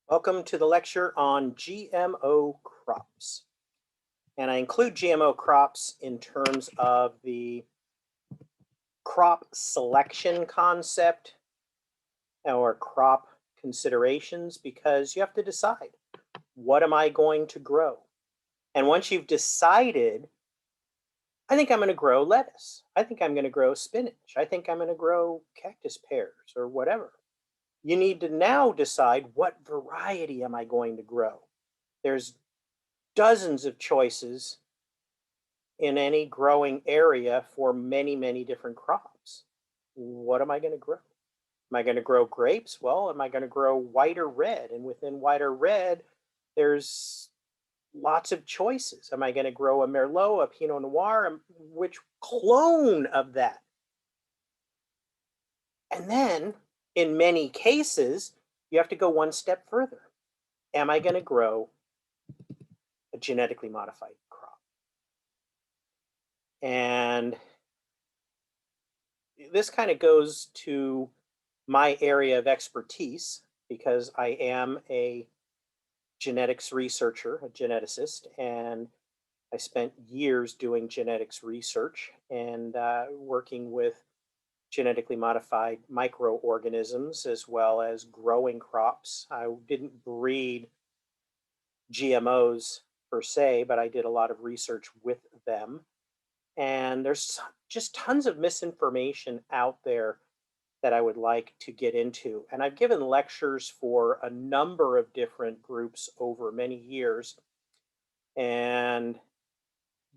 Welcome to the lecture on GMO crops. And I include GMO crops in terms of the crop selection concept or crop considerations because you have to decide, what am I going to grow? And once you've decided, I think I'm going to grow lettuce. I think I'm going to grow spinach. I think I'm going to grow cactus pears or whatever. You need to now decide, what variety am I going to grow? There's dozens of choices in any growing area for many, many different crops. What am I going to grow? Am I going to grow grapes? Well, am I going to grow white or red? And within white or red, there's lots of choices. Am I going to grow a Merlot, a Pinot Noir? Which clone of that? And then in many cases, you have to go one step further. Am I going to grow a genetically modified crop? And this kind of goes to my area of expertise because I am a genetics researcher, a geneticist, and I spent years doing genetics research and working with genetically modified microorganisms as well as growing crops. I didn't breed GMOs per se, but I did a lot of research with them. And there's just tons of misinformation out there that I would like to get into. And I've given lectures for a number of different groups over many years. And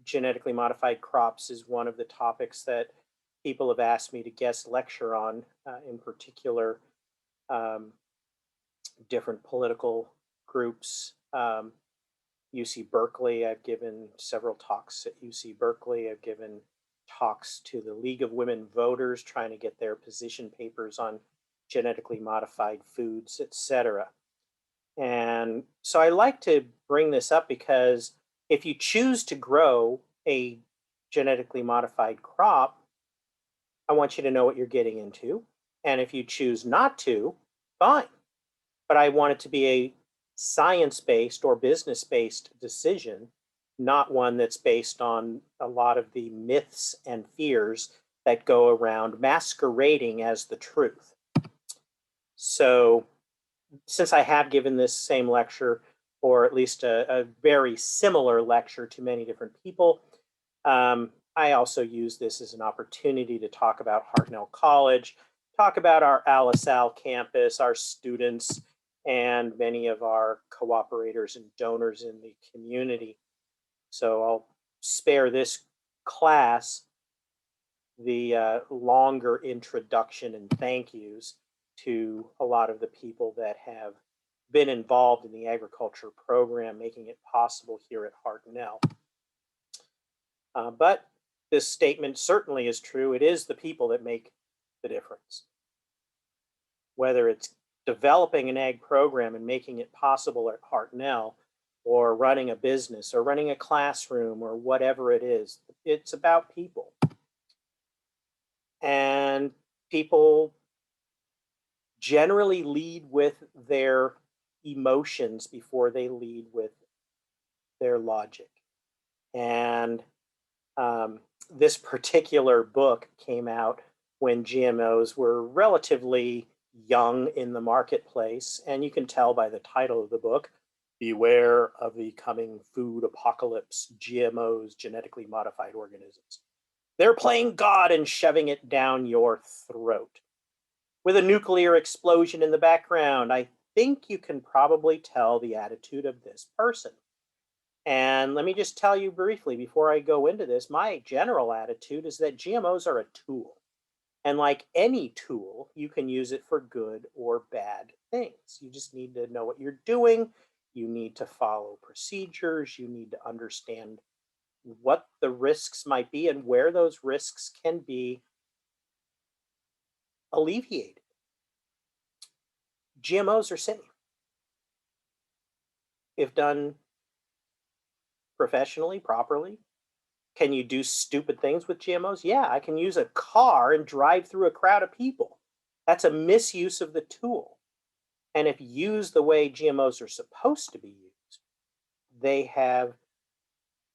genetically modified crops is one of the topics that people have asked me to guest lecture on, in particular, um, different political groups. UC Berkeley, I've given several talks at UC Berkeley. I've given talks to the League of Women Voters trying to get their position papers on genetically modified foods, etc. And so I like to bring this up because if you choose to grow a genetically modified crop, I want you to know what you're getting into. And if you choose not to, fine. But I want it to be a science-based or business-based decision, not one that's based on a lot of the myths and fears that go around masquerading as the truth. So since I have given this same lecture, or at least a very similar lecture to many different people, I also use this as an opportunity to talk about Hartnell College, talk about our Alisal campus, our students, and many of our cooperators and donors in the community. So I'll spare this class the longer introduction and thank yous to a lot of the people that have been involved in the agriculture program, making it possible here at Hartnell. But this statement certainly is true. It is the people that make the difference. Whether it's developing an ag program and making it possible at Hartnell, or running a business, or running a classroom, or whatever it is, it's about people. And people generally lead with their emotions before they lead with their logic. And this particular book came out when GMOs were relatively young in the marketplace. And you can tell by the title of the book, Beware of the Coming Food Apocalypse, GMOs, Genetically Modified Organisms. They're playing God and shoving it down your throat. With a nuclear explosion in the background, I think you can probably tell the attitude of this person. And let me just tell you briefly before I go into this, my general attitude is that GMOs are a tool. And like any tool, you can use it for good or bad things. You just need to know what you're doing. You need to follow procedures. You need to understand what the risks might be and where those risks can be alleviated. GMOs are safe if done professionally, properly. Can you do stupid things with GMOs? Yeah, I can use a car and drive through a crowd of people. That's a misuse of the tool. And if used the way GMOs are supposed to be used, they have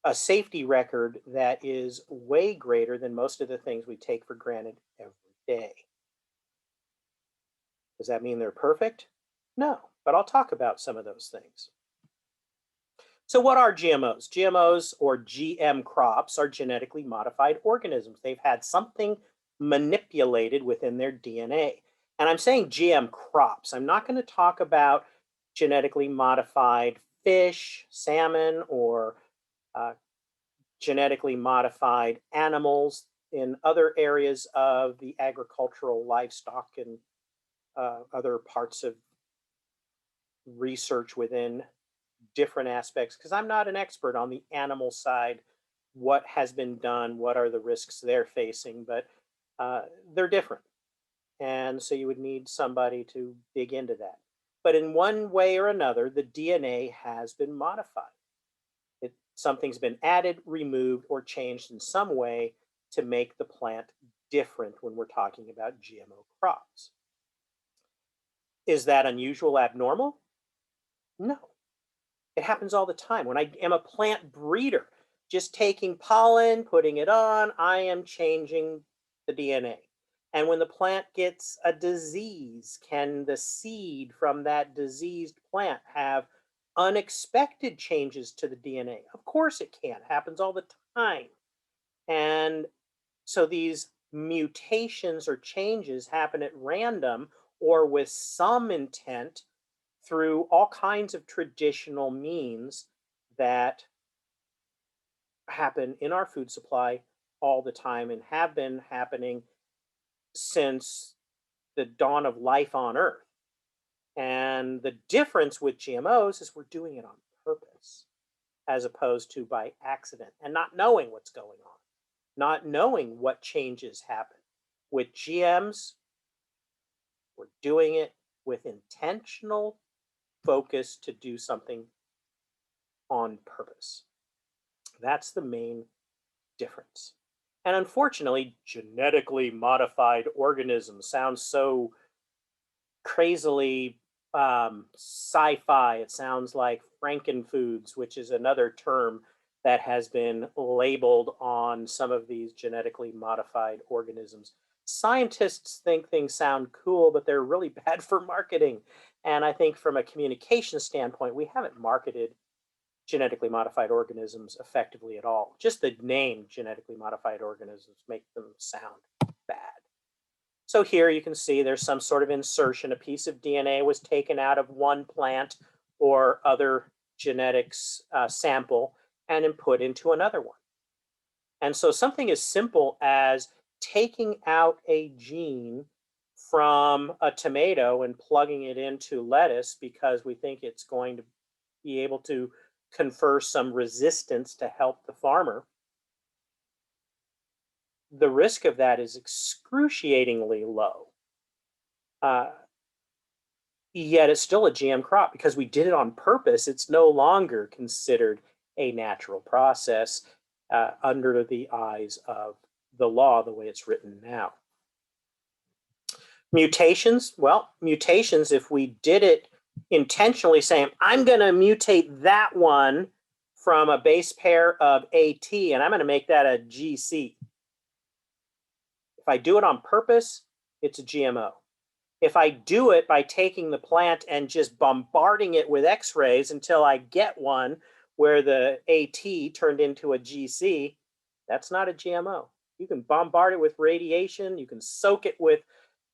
a safety record that is way greater than most of the things we take for granted every day. Does that mean they're perfect? No, but I'll talk about some of those things. So, what are GMOs? GMOs, or GM crops, are genetically modified organisms. They've had something manipulated within their DNA. And I'm saying GM crops. I'm not going to talk about genetically modified fish, salmon, or uh, genetically modified animals in other areas of the agricultural livestock and other parts of research within different aspects, because I'm not an expert on the animal side, what has been done, what are the risks they're facing, but uh, they're different. And so you would need somebody to dig into that. But in one way or another, the DNA has been modified. Something's been added, removed, or changed in some way to make the plant different when we're talking about GMO crops. Is that unusual, abnormal? No. It happens all the time. When I am a plant breeder, just taking pollen, putting it on, I am changing the DNA. And when the plant gets a disease, can the seed from that diseased plant have unexpected changes to the DNA? Of course it can. It happens all the time. And so these mutations or changes happen at random or with some intent through all kinds of traditional means that happen in our food supply all the time and have been happening since the dawn of life on Earth. And the difference with GMOs is we're doing it on purpose as opposed to by accident and not knowing what's going on, not knowing what changes happen. With GMs, we're doing it with intentional focus to do something on purpose. That's the main difference. And unfortunately, genetically modified organisms sounds so crazily sci-fi. It sounds like frankenfoods, which is another term that has been labeled on some of these genetically modified organisms. Scientists think things sound cool, but they're really bad for marketing. And I think from a communication standpoint, we haven't marketed genetically modified organisms effectively at all. Just the name genetically modified organisms make them sound bad. So here you can see there's some sort of insertion. A piece of DNA was taken out of one plant or other genetics sample and then put into another one. And so something as simple as taking out a gene from a tomato and plugging it into lettuce because we think it's going to be able to confer some resistance to help the farmer, the risk of that is excruciatingly low. Uh, Yet it's still a GM crop because we did it on purpose. It's no longer considered a natural process under the eyes of the law, the way it's written now. Mutations, well, mutations, if we did it intentionally, saying, I'm going to mutate that one from a base pair of AT and I'm going to make that a GC. If I do it on purpose, it's a GMO. If I do it by taking the plant and just bombarding it with X-rays until I get one where the AT turned into a GC, that's not a GMO. You can bombard it with radiation, you can soak it with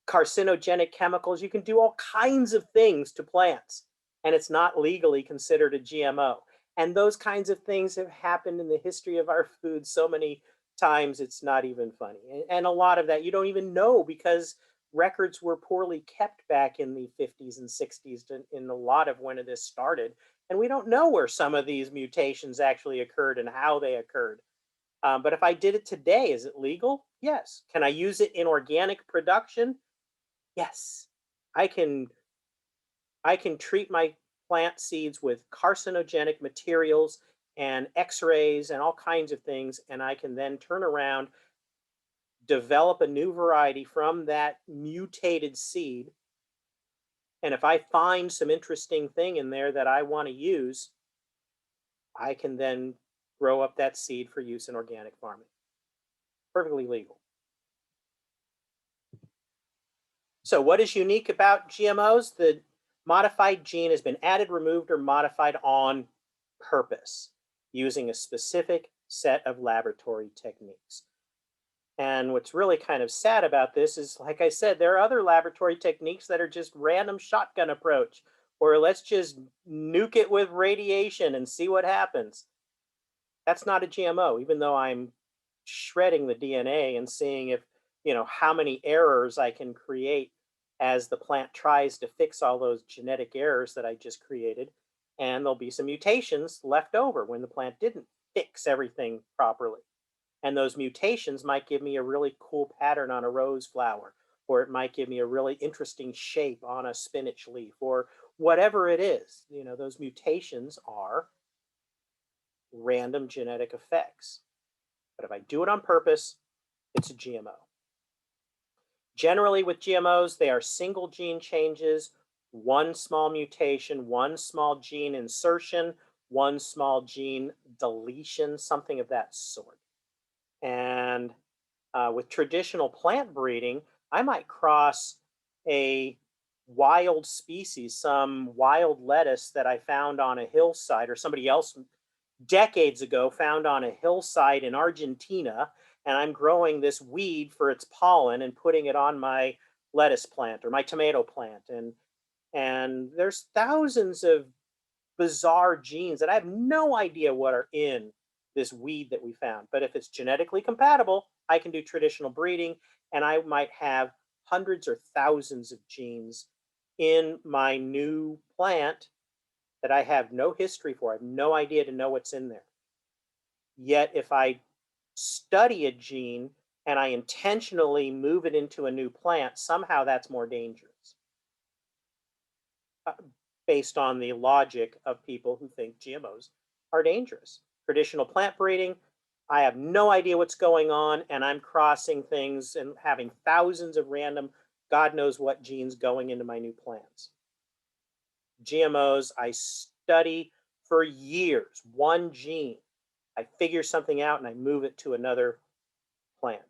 carcinogenic chemicals, you can do all kinds of things to plants, and it's not legally considered a GMO. And those kinds of things have happened in the history of our food so many times, it's not even funny. And a lot of that you don't even know because records were poorly kept back in the 50s and 60s in a lot of when this started. And we don't know where some of these mutations actually occurred and how they occurred. But if I did it today, is it legal? Yes. Can I use it in organic production? Yes. I can I can treat my plant seeds with carcinogenic materials and x-rays and all kinds of things, and I can then turn around, develop a new variety from that mutated seed And if I find some interesting thing in there that I want to use, I can then grow up that seed for use in organic farming. Perfectly legal. So, what is unique about GMOs? The modified gene has been added, removed, or modified on purpose using a specific set of laboratory techniques. And what's really kind of sad about this is, like I said, there are other laboratory techniques that are just random shotgun approach, or let's just nuke it with radiation and see what happens. That's not a GMO, even though I'm shredding the DNA and seeing if, how many errors I can create as the plant tries to fix all those genetic errors that I just created. And there'll be some mutations left over when the plant didn't fix everything properly. And those mutations might give me a really cool pattern on a rose flower, or it might give me a really interesting shape on a spinach leaf, or whatever it is. Those mutations are random genetic effects. But if I do it on purpose, it's a GMO. Generally, with GMOs, they are single gene changes, one small mutation, one small gene insertion, one small gene deletion, something of that sort. And with traditional plant breeding, I might cross a wild species, some wild lettuce that I found on a hillside, or somebody else decades ago found on a hillside in Argentina, and I'm growing this weed for its pollen and putting it on my lettuce plant or my tomato plant. And there's thousands of bizarre genes that I have no idea what are in this weed that we found. But if it's genetically compatible, I can do traditional breeding, and I might have hundreds or thousands of genes in my new plant that I have no history for. I have no idea to know what's in there. Yet, if I study a gene and I intentionally move it into a new plant, somehow that's more dangerous, uh, based on the logic of people who think GMOs are dangerous. Traditional plant breeding, I have no idea what's going on, and I'm crossing things and having thousands of random, God knows what genes going into my new plants. GMOs, I study for years, one gene. I figure something out and I move it to another plant.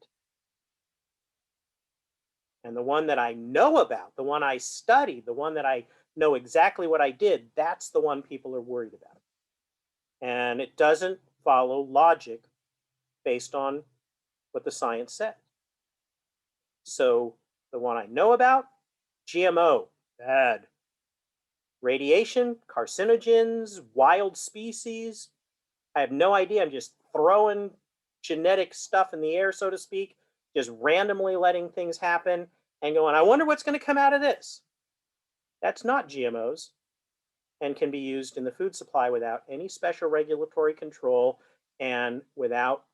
And the one that I know about, the one I studied, the one that I know exactly what I did, that's the one people are worried about. And it doesn't follow logic based on what the science said. So the one I know about, GMO, bad. Radiation, carcinogens, wild species, I have no idea. I'm just throwing genetic stuff in the air, so to speak, just randomly letting things happen and going, I wonder what's going to come out of this. That's not GMOs and can be used in the food supply without any special regulatory control and without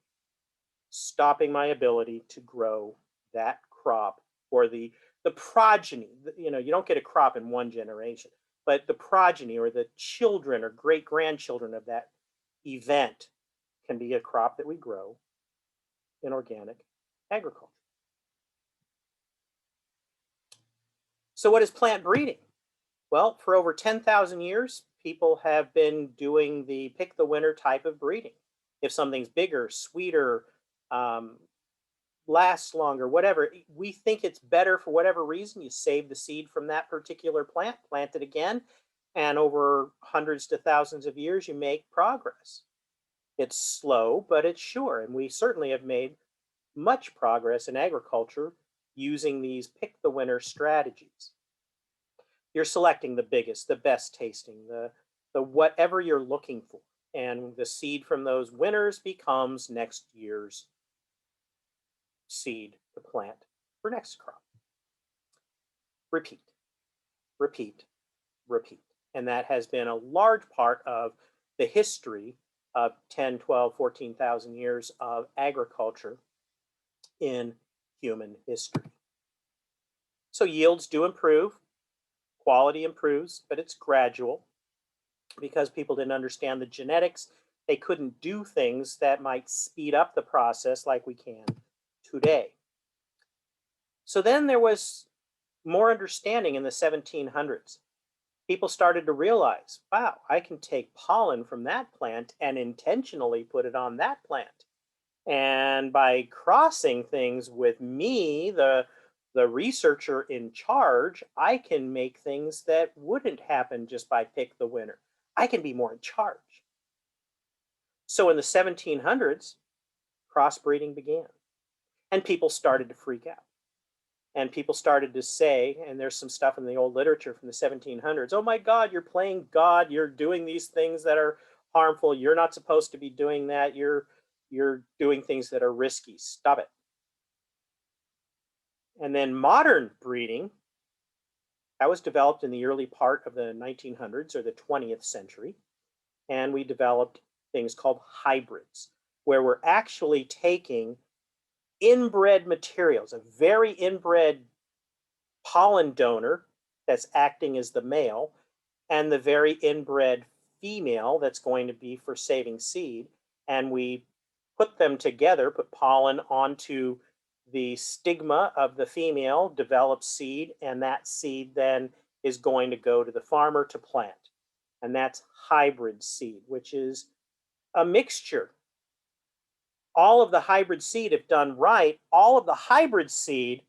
stopping my ability to grow that crop or the progeny. You don't get a crop in one generation, but the progeny or the children or great grandchildren of that event can be a crop that we grow in organic agriculture. So, what is plant breeding? Well, for over 10,000 years, people have been doing the pick the winner type of breeding. If something's bigger, sweeter, um, lasts longer, whatever, we think it's better for whatever reason, you save the seed from that particular plant, plant it again, and over hundreds to thousands of years, you make progress. It's slow, but it's sure. And we certainly have made much progress in agriculture using these pick the winner strategies. You're selecting the biggest, the best tasting, the whatever you're looking for. And the seed from those winners becomes next year's seed to plant for next crop. Repeat, repeat, repeat. And that has been a large part of the history of 10, 12, 14,000 years of agriculture in human history. So yields do improve, quality improves, but it's gradual because people didn't understand the genetics. They couldn't do things that might speed up the process like we can today. So then there was more understanding in the 1700s. People started to realize, wow, I can take pollen from that plant and intentionally put it on that plant. And by crossing things with me, the researcher in charge, I can make things that wouldn't happen just by pick the winner. I can be more in charge. So in the 1700s, crossbreeding began, and people started to freak out. And people started to say, and there's some stuff in the old literature from the 1700s, oh my God, you're playing God, you're doing these things that are harmful, you're not supposed to be doing that, you're doing things that are risky, stop it. And then modern breeding, that was developed in the early part of the 1900s or the 20th century, and we developed things called hybrids, where we're actually taking inbred materials, a very inbred pollen donor that's acting as the male, and the very inbred female that's going to be for saving seed. And we put them together, put pollen onto the stigma of the female, develop seed, and that seed then is going to go to the farmer to plant. And that's hybrid seed, which is a mixture. All of the hybrid seed, if done right, all of the hybrid seed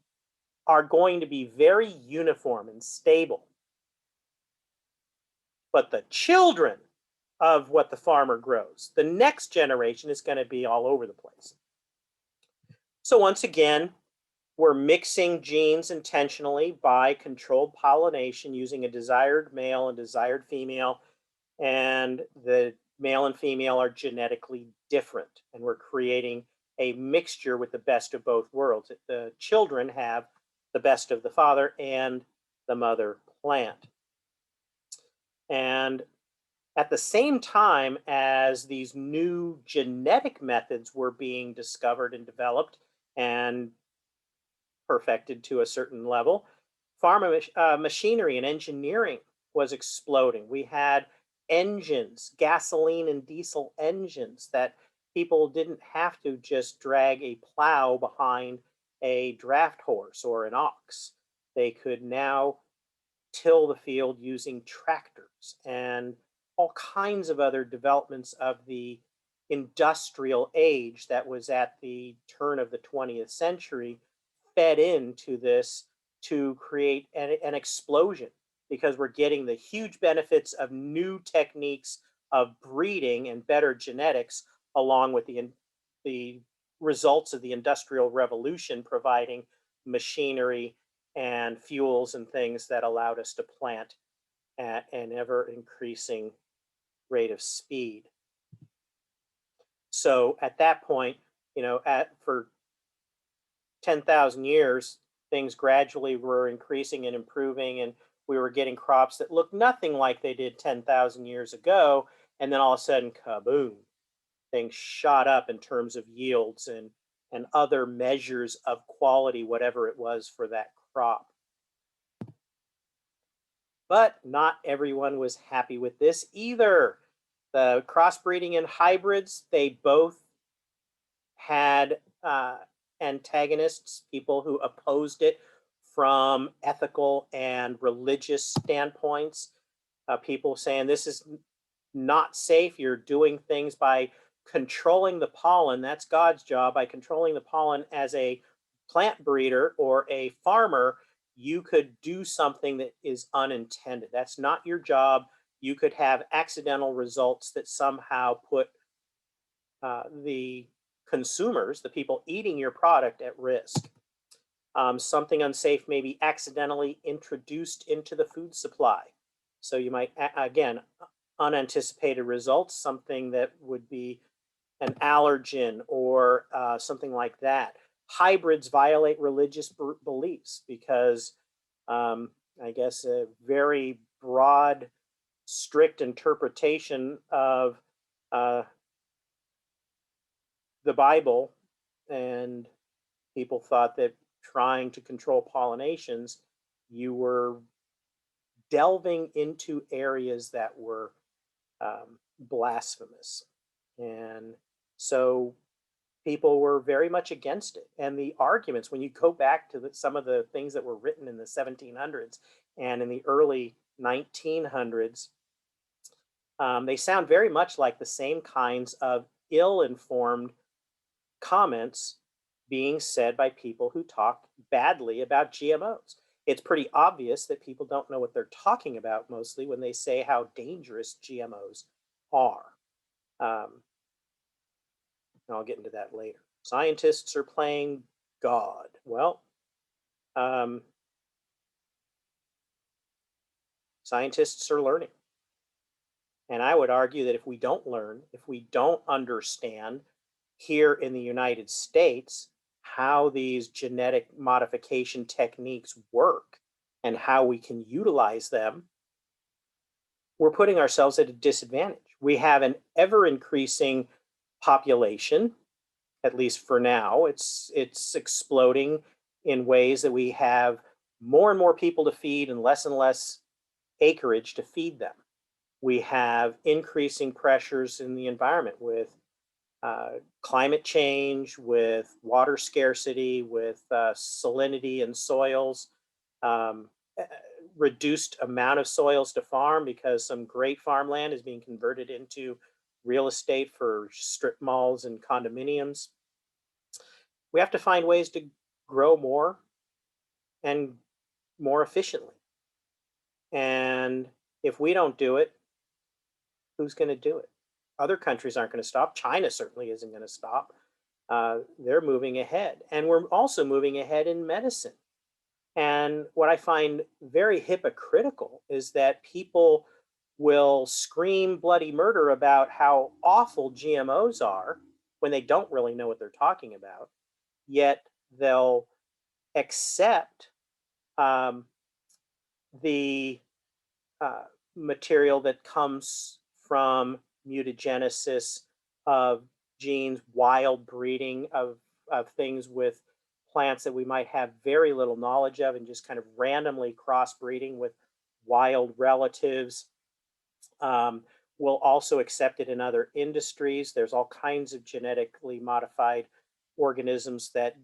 are going to be very uniform and stable. But the children of what the farmer grows, the next generation is going to be all over the place. So once again, we're mixing genes intentionally by controlled pollination using a desired male and desired female, and the male and female are genetically different, and we're creating a mixture with the best of both worlds. The children have the best of the father and the mother plant. And at the same time as these new genetic methods were being discovered and developed and perfected to a certain level, machinery and engineering was exploding. We had engines, gasoline and diesel engines, that people didn't have to just drag a plow behind a draft horse or an ox. They could now till the field using tractors and all kinds of other developments of the industrial age that was at the turn of the 20th century fed into this to create an explosion, because we're getting the huge benefits of new techniques of breeding and better genetics along with the results of the industrial revolution providing machinery and fuels and things that allowed us to plant at an ever increasing rate of speed. So at that point, for 10,000 years, things gradually were increasing and improving, and we were getting crops that looked nothing like they did 10,000 years ago. And then all of a sudden, kaboom, things shot up in terms of yields and other measures of quality, whatever it was for that crop. But not everyone was happy with this either. The crossbreeding and hybrids, they both had antagonists, people who opposed it from ethical and religious standpoints. People saying this is not safe. You're doing things by controlling the pollen. That's God's job. By controlling the pollen as a plant breeder or a farmer, you could do something that is unintended. That's not your job. You could have accidental results that somehow put the consumers, the people eating your product, at risk. Something unsafe may be accidentally introduced into the food supply. So you might, again, unanticipated results, something that would be an allergen or something like that. Hybrids violate religious beliefs because I guess a very broad, strict interpretation of the Bible, and people thought that trying to control pollinations, you were delving into areas that were blasphemous. And so people were very much against it. And the arguments, when you go back to some of the things that were written in the 1700s and in the early 1900s, they sound very much like the same kinds of ill informed comments being said by people who talk badly about GMOs. It's pretty obvious that people don't know what they're talking about mostly when they say how dangerous GMOs are. Um, and I'll get into that later. Scientists are playing God. Well, um, scientists are learning. And I would argue that if we don't learn, if we don't understand here in the United States how these genetic modification techniques work and how we can utilize them, we're putting ourselves at a disadvantage. We have an ever increasing population, at least for now. It's exploding in ways that we have more and more people to feed and less acreage to feed them. We have increasing pressures in the environment with climate change, with water scarcity, with salinity in soils, um, uh, reduced amount of soils to farm because some great farmland is being converted into real estate for strip malls and condominiums. We have to find ways to grow more and more efficiently. And if we don't do it, who's going to do it? Other countries aren't going to stop. China certainly isn't going to stop. They're moving ahead. And we're also moving ahead in medicine. And what I find very hypocritical is that people will scream bloody murder about how awful GMOs are when they don't really know what they're talking about, yet they'll accept um, the uh, material that comes from mutagenesis of genes, wild breeding of things with plants that we might have very little knowledge of, and just kind of randomly crossbreeding with wild relatives. Um, we'll also accept it in other industries. There's all kinds of genetically modified organisms that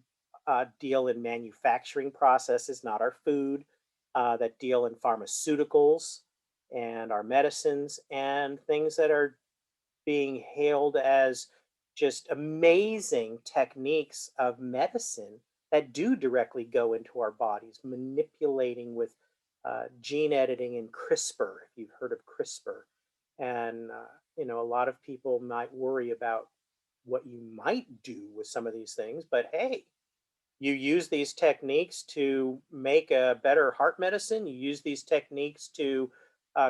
deal in manufacturing processes, not our food, that deal in pharmaceuticals and our medicines and things that are being hailed as just amazing techniques of medicine that do directly go into our bodies, manipulating with gene editing and CRISPR, if you've heard of CRISPR. And, a lot of people might worry about what you might do with some of these things, but hey, you use these techniques to make a better heart medicine. You use these techniques to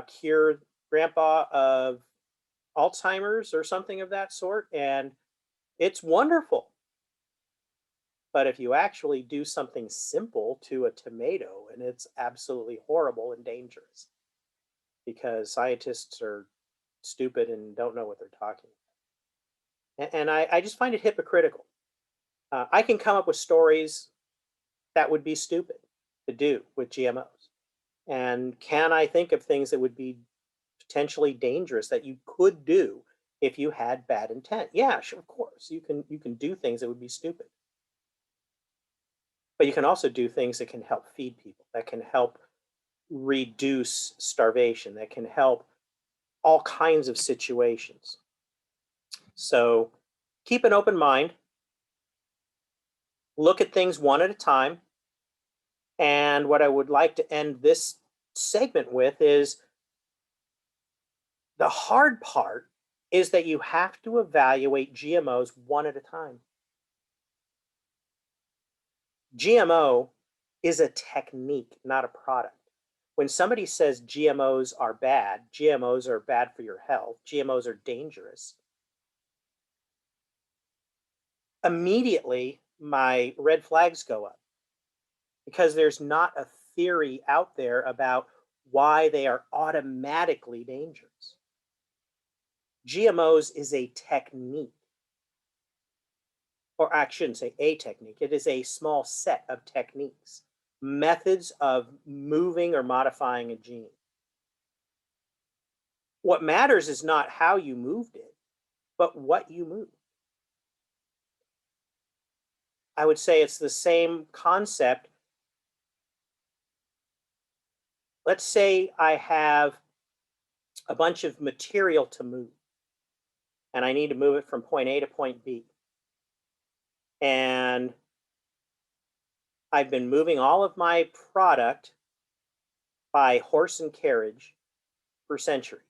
cure grandpa of Alzheimer's or something of that sort, and it's wonderful. But if you actually do something simple to a tomato, and it's absolutely horrible and dangerous because scientists are stupid and don't know what they're talking about. And I just find it hypocritical. I can come up with stories that would be stupid to do with GMOs. And can I think of things that would be potentially dangerous that you could do if you had bad intent? Yeah, sure, of course. You can do things that would be stupid. But you can also do things that can help feed people, that can help reduce starvation, that can help all kinds of situations. So keep an open mind, look at things one at a time. And what I would like to end this segment with is the hard part is that you have to evaluate GMOs one at a time. GMO is a technique, not a product. When somebody says GMOs are bad, GMOs are bad for your health, GMOs are dangerous, immediately my red flags go up because there's not a theory out there about why they are automatically dangerous. GMOs is a technique, or I shouldn't say a technique, it is a small set of techniques, methods of moving or modifying a gene. What matters is not how you moved it, but what you moved. I would say it's the same concept. Let's say I have a bunch of material to move and I need to move it from point A to point B. And I've been moving all of my product by horse and carriage for centuries.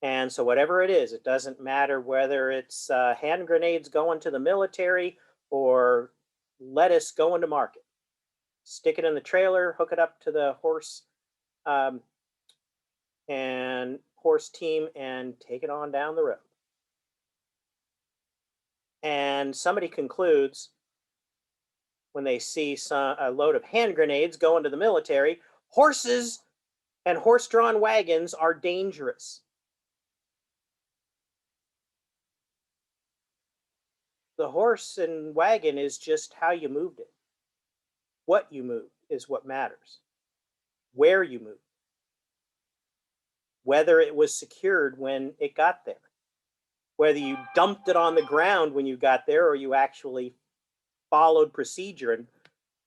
And so, whatever it is, it doesn't matter whether it's hand grenades going to the military or lettuce going to market. Stick it in the trailer, hook it up to the um, horse team, and take it on down the road. And somebody concludes when they see a load of hand grenades going to the military, horses and horse-drawn wagons are dangerous. The horse and wagon is just how you moved it. What you moved is what matters. Where you moved, whether it was secured when it got there, whether you dumped it on the ground when you got there or you actually followed procedure and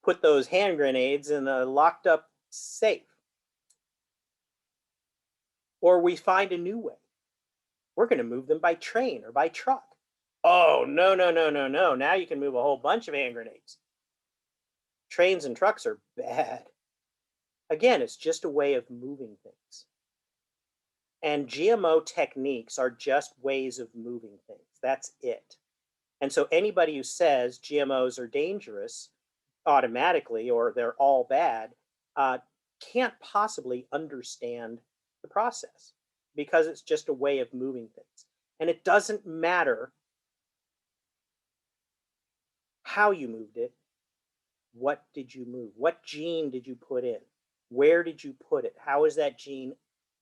put those hand grenades in a locked up safe, or we find a new way. We're going to move them by train or by truck. Oh, no, no, no, no, no. Now you can move a whole bunch of hand grenades. Trains and trucks are bad. Again, it's just a way of moving things. And GMO techniques are just ways of moving things. That's it. And so anybody who says GMOs are dangerous automatically or they're all bad uh, can't possibly understand the process because it's just a way of moving things. And it doesn't matter how you moved it. What did you move? What gene did you put in? Where did you put it? How is that gene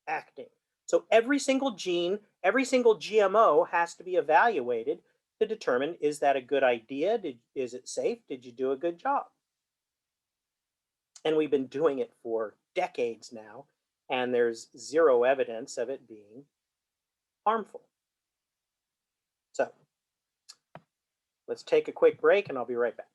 acting? So every single gene, every single GMO has to be evaluated to determine, is that a good idea? Is it safe? Did you do a good job? And we've been doing it for decades now, and there's zero evidence of it being harmful. So let's take a quick break and I'll be right back.